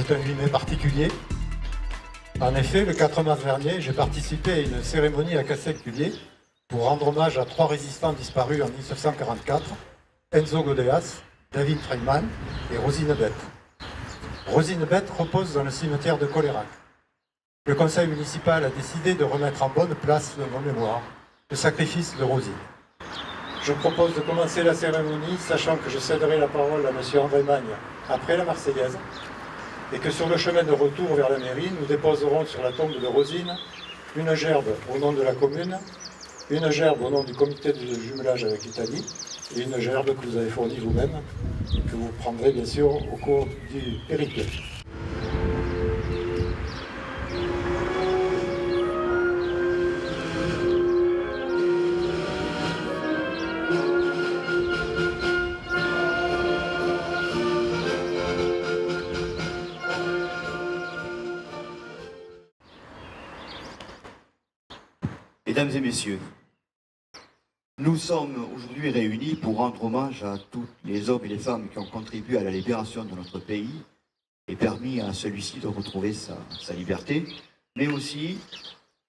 c'est un 8 mai particulier. En effet, le 4 mars dernier, j'ai participé à une cérémonie à Cassec-Culier pour rendre hommage à 3 résistants disparus en 1944, Enzo Godeas, David Freiman et Rosine Beth. Rosine Beth repose dans le cimetière de Colérac. Le conseil municipal a décidé de remettre en bonne place de mon mémoire le sacrifice de Rosine. Je propose de commencer la cérémonie, sachant que je céderai la parole à M. André Magne après la Marseillaise, et que sur le chemin de retour vers la mairie, nous déposerons sur la tombe de Rosine une gerbe au nom de la commune, une gerbe au nom du comité de jumelage avec l'Italie, et une gerbe que vous avez fournie vous-même, et que vous prendrez bien sûr au cours du périple. Mesdames et messieurs, nous sommes aujourd'hui réunis pour rendre hommage à tous les hommes et les femmes qui ont contribué à la libération de notre pays et permis à celui-ci de retrouver sa liberté, mais aussi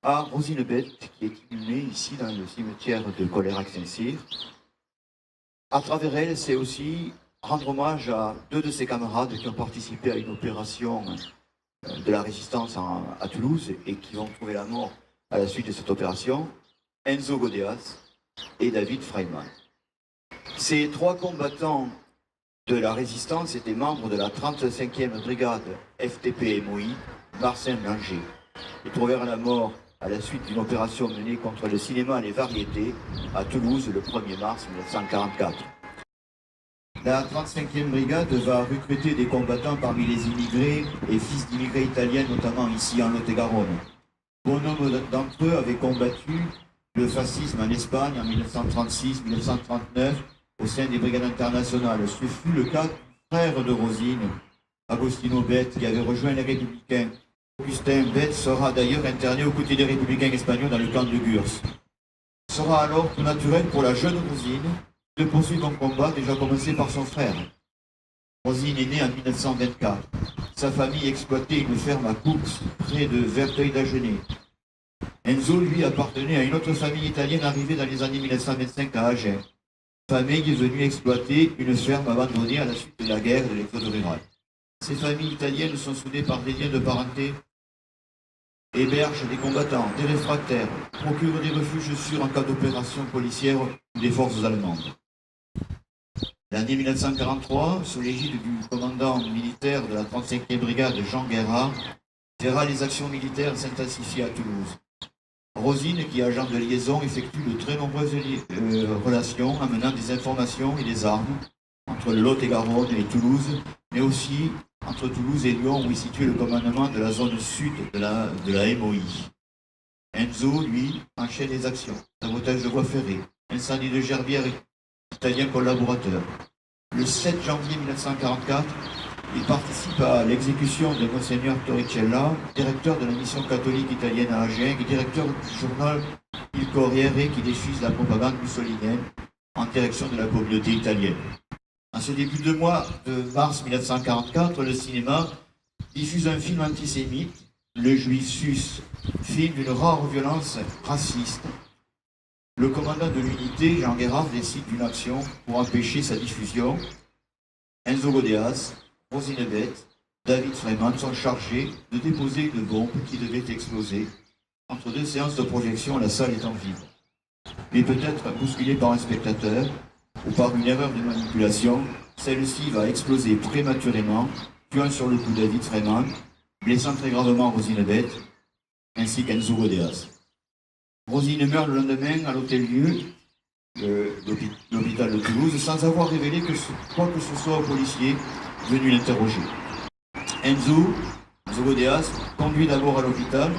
à Rosine Beth qui est inhumée ici dans le cimetière de Colérac-Saint-Cyr. À travers elle, c'est aussi rendre hommage à 2 de ses camarades qui ont participé à une opération de la résistance à Toulouse et qui vont trouver la mort à la suite de cette opération, Enzo Godeas et David Freiman. Ces 3 combattants de la résistance étaient membres de la 35e brigade FTP-MOI Marseille-Angers. Ils trouvèrent la mort à la suite d'une opération menée contre le cinéma et les variétés à Toulouse le 1er mars 1944. La 35e brigade va recruter des combattants parmi les immigrés et fils d'immigrés italiens, notamment ici en Lot-et-Garonne. Bon nombre d'entre eux avaient combattu le fascisme en Espagne en 1936-1939 au sein des brigades internationales. Ce fut le cas du frère de Rosine, Agostino Beth, qui avait rejoint les Républicains. Augustin Beth sera d'ailleurs interné aux côtés des Républicains espagnols dans le camp de Gurs. Il sera alors tout naturel pour la jeune Rosine de poursuivre un combat déjà commencé par son frère. Rosine est née en 1924. Sa famille exploitait une ferme à Coux, près de Verteuil-d'Agenais. Enzo, lui, appartenait à une autre famille italienne arrivée dans les années 1925 à Agen. Famille venue exploiter une ferme abandonnée à la suite de la guerre et de l'exode rural. Ces familles italiennes sont soudées par des liens de parenté, hébergent des combattants, des réfractaires, procurent des refuges sûrs en cas d'opération policière ou des forces allemandes. L'année 1943, sous l'égide du commandant militaire de la 35e brigade, Jean Guérard, verra les actions militaires s'intensifier à Toulouse. Rosine, qui est agent de liaison, effectue de très nombreuses relations, amenant des informations et des armes entre le Lot-et-Garonne et Toulouse, mais aussi entre Toulouse et Lyon, où est situé le commandement de la zone sud de la MOI. Enzo, lui, enchaîne les actions. Sabotage de voies ferrées, incendie de gerbières italiens collaborateurs. Le 7 janvier 1944, il participe à l'exécution de Monseigneur Torricella, directeur de la mission catholique italienne à Agen et directeur du journal Il Corriere qui diffuse la propagande mussolinienne en direction de la communauté italienne. En ce début de mois de mars 1944, le cinéma diffuse un film antisémite, Le Juif Sus, film d'une rare violence raciste. Le commandant de l'unité, Jean Guérard, décide d'une action pour empêcher sa diffusion. Enzo Godeas, Rosine Beth, David Freiman sont chargés de déposer une bombe qui devait exploser. Entre 2 séances de projection, la salle étant vide. Mais peut-être bousculée par un spectateur ou par une erreur de manipulation, celle-ci va exploser prématurément, tuant sur le coup David Freiman, blessant très gravement Rosine Beth, ainsi qu'Enzo Godeas. Rosine meurt le lendemain à l'hôtel-lieu, l'hôpital de Toulouse, sans avoir révélé quoi que ce soit aux policiers venus l'interroger. Enzo Godeas conduit d'abord à l'hôpital,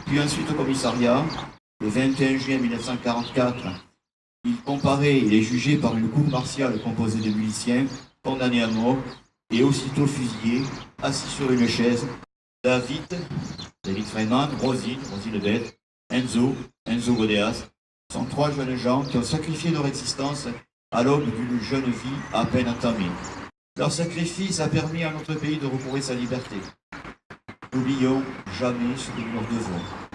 puis ensuite au commissariat. Le 21 juin 1944, il comparaît et est jugé par une cour martiale composée de miliciens, condamné à mort, et aussitôt fusillé, assis sur une chaise. David Freiman, Rosine Beth, Enzo Godeas, sont 3 jeunes gens qui ont sacrifié leur existence à l'aube d'une jeune vie à peine entamée. Leur sacrifice a permis à notre pays de recouvrer sa liberté. N'oublions jamais ce que nous leur devons.